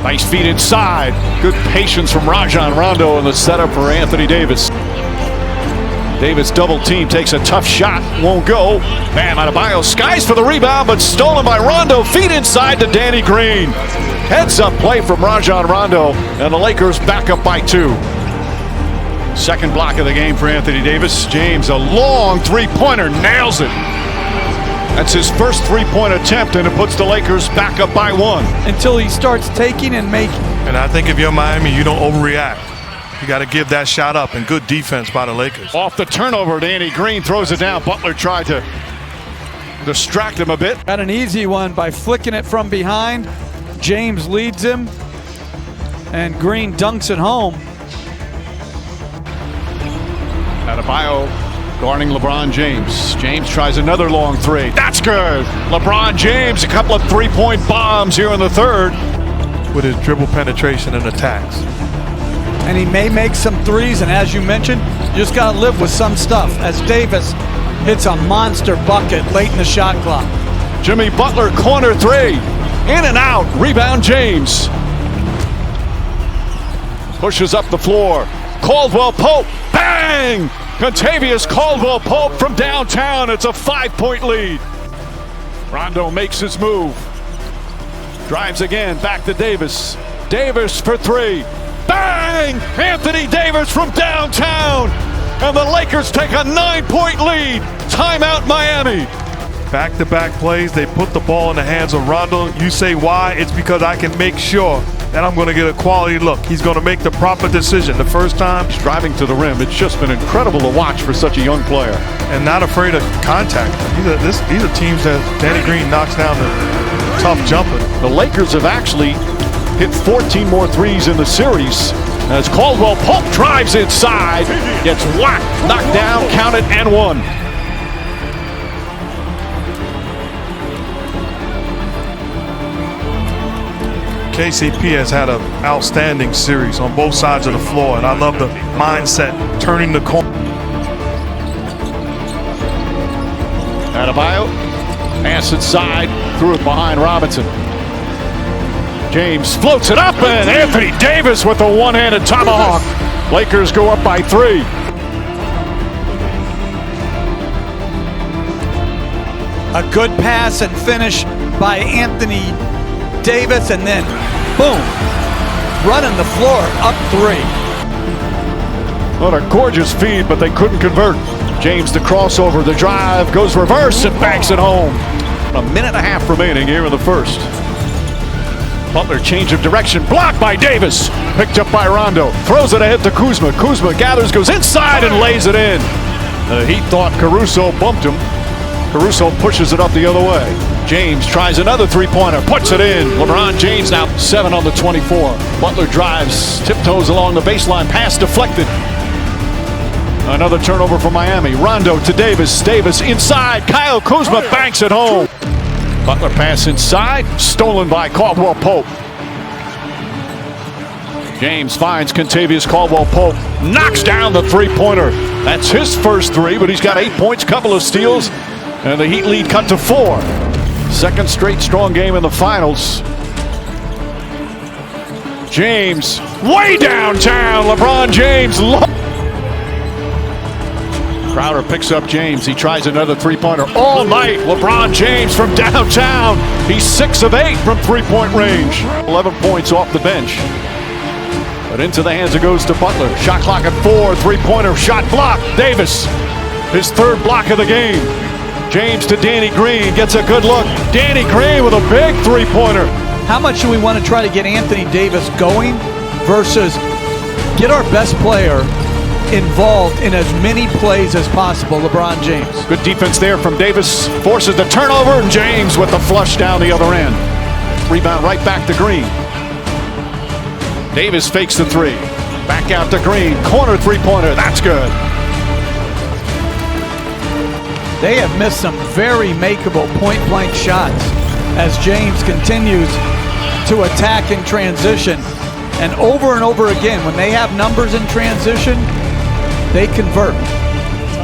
Nice feed inside. Good patience from Rajon Rondo in the setup for Anthony Davis. Davis double team, takes a tough shot, won't go. Bam Adebayo skies for the rebound, but stolen by Rondo. Feed inside to Danny Green. Heads up play from Rajon Rondo, and the Lakers back up by 2. Second block of the game for Anthony Davis. James, a long three-pointer, nails it. That's his first three-point attempt, and it puts the Lakers back up by 1. Until he starts taking and making. And I think if you're Miami, you don't overreact. You got to give that shot up, and good defense by the Lakers. Off the turnover, Danny Green throws it down. Butler tried to distract him a bit. Got an easy one by flicking it from behind. James leads him, and Green dunks it home. Adebayo guarding LeBron James. James tries another long three. That's good. LeBron James, a couple of three-point bombs here in the third. With his dribble penetration and attacks. And he may make some threes, and as you mentioned, you just got to live with some stuff. As Davis hits a monster bucket late in the shot clock. Jimmy Butler, corner three. In and out. Rebound James. Pushes up the floor. Caldwell Pope. Bang! Contavious Caldwell Pope from downtown. It's a 5-point lead. Rondo makes his move. Drives again. Back to Davis. Davis for 3. Bang! Anthony Davis from downtown. And the Lakers take a 9-point lead. Timeout Miami. Back-to-back plays, they put the ball in the hands of Rondo. You say why? It's because I can make sure that I'm going to get a quality look. He's going to make the proper decision the first time. He's driving to the rim. It's just been incredible to watch for such a young player. And not afraid of contact. These are teams that Danny Green knocks down the tough jumper. The Lakers have actually hit 14 more threes in the series. As Caldwell Pope drives inside, gets whacked, knocked down, counted, and 1. KCP has had an outstanding series on both sides of the floor, and I love the mindset, turning the corner. Adebayo, pass inside, threw it behind Robinson. James floats it up, and Anthony Davis with a one-handed tomahawk. Lakers go up by 3. A good pass and finish by Anthony Davis, and then boom, running the floor up 3. What a gorgeous feed, but they couldn't convert. James the crossover, the drive, goes reverse and banks it home. A minute and a half remaining here in the first. Butler change of direction, blocked by Davis. Picked up by Rondo, throws it ahead to Kuzma. Kuzma gathers, goes inside and lays it in. The Heat thought Caruso bumped him. Caruso pushes it up the other way. James tries another three-pointer, puts it in. LeBron James now 7 on the 24. Butler drives, tiptoes along the baseline, pass deflected. Another turnover for Miami. Rondo to Davis. Davis inside. Kyle Kuzma banks it home. Butler pass inside. Stolen by Caldwell Pope. James finds Kentavious Caldwell-Pope. Knocks down the three-pointer. That's his first three, but he's got 8 points, couple of steals, and the Heat lead cut to 4. Second straight strong game in the finals. James way downtown. LeBron James. Crowder picks up James. He tries another three-pointer all night. LeBron James from downtown. He's 6 of 8 from three-point range. 11 points off the bench. But into the hands it goes to Butler. Shot clock at 4. Three-pointer shot blocked. Davis, his third block of the game. James to Danny Green. Gets a good look. Danny Green with a big three-pointer. How much do we want to try to get Anthony Davis going versus get our best player involved in as many plays as possible, LeBron James? Good defense there from Davis. Forces the turnover, and James with the flush down the other end. Rebound right back to Green. Davis fakes the three. Back out to Green. Corner three-pointer. That's good. They have missed some very makeable point-blank shots as James continues to attack in transition. And over again, when they have numbers in transition, they convert.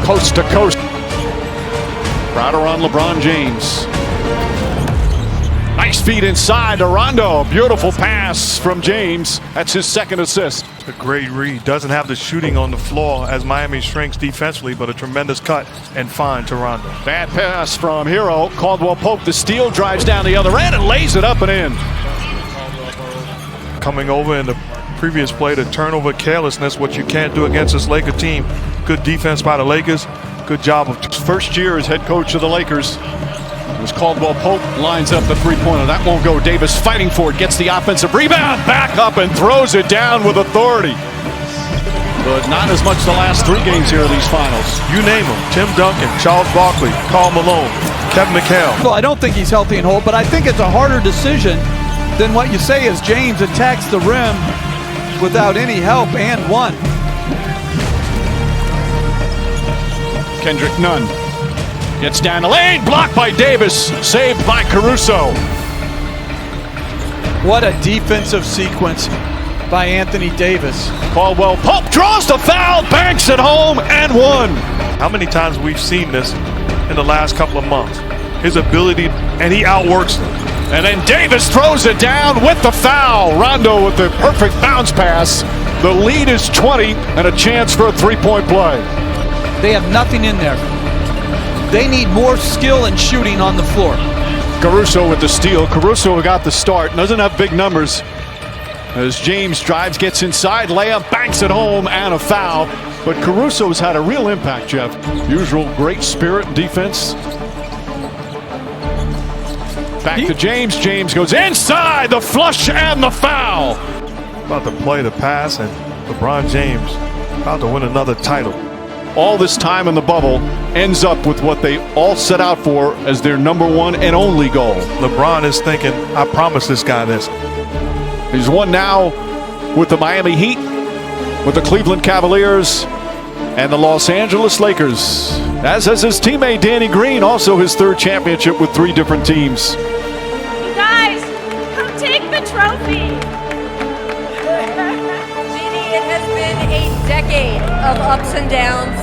Coast to coast. Crowder on LeBron James. Nice feed inside to Rondo. Beautiful pass from James. That's his second assist. A great read. Doesn't have the shooting on the floor as Miami shrinks defensively, but a tremendous cut and find to Rondo. Bad pass from Hero. Caldwell Pope the steal, drives down the other end and lays it up and in. Coming over in the previous play, the turnover carelessness, what you can't do against this Laker team. Good defense by the Lakers. Good job of first year as head coach of the Lakers. As Caldwell Pope lines up the three-pointer. That won't go. Davis fighting for it. Gets the offensive rebound. Back up and throws it down with authority. But not as much the last 3 games here in these finals. You name them. Tim Duncan, Charles Barkley, Karl Malone, Kevin McHale. Well, I don't think he's healthy and whole, but I think it's a harder decision than what you say as James attacks the rim without any help and won. Kendrick Nunn. Gets down the lane, blocked by Davis, saved by Caruso. What a defensive sequence by Anthony Davis. Caldwell Pope draws the foul, banks it home, and won. How many times we've seen this in the last couple of months? His ability, and he outworks them. And then Davis throws it down with the foul. Rondo with the perfect bounce pass. The lead is 20 and a chance for a three-point play. They have nothing in there. They need more skill and shooting on the floor. Caruso with the steal. Caruso got the start. Doesn't have big numbers. As James drives, gets inside, layup, banks it home, and a foul. But Caruso's had a real impact, Jeff. Usual great spirit and defense. Back to James. James goes inside, the flush and the foul. About to play the pass, and LeBron James about to win another title. All this time in the bubble ends up with what they all set out for as their #1 and only goal. LeBron is thinking, I promised this guy this. He's won now with the Miami Heat, with the Cleveland Cavaliers, and the Los Angeles Lakers. As has his teammate Danny Green, also his 3rd championship with 3 different teams. You guys, come take the trophy. Jeannie, it has been a decade of ups and downs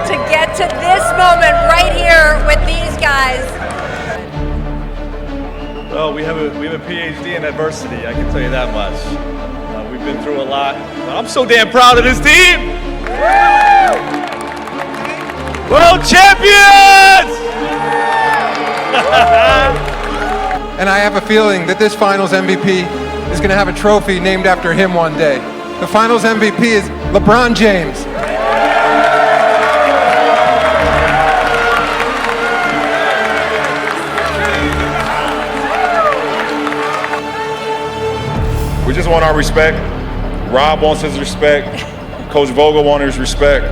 to get to this moment right here with these guys. Well, we have a PhD in adversity, I can tell you that much. We've been through a lot, but I'm so damn proud of this team! World champions! And I have a feeling that this Finals MVP is going to have a trophy named after him one day. The Finals MVP is LeBron James. We just want our respect. Rob wants his respect. Coach Vogel wants his respect.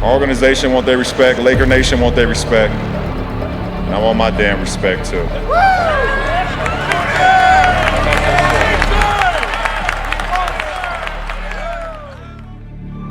Our organization wants their respect. Laker Nation wants their respect. And I want my damn respect too.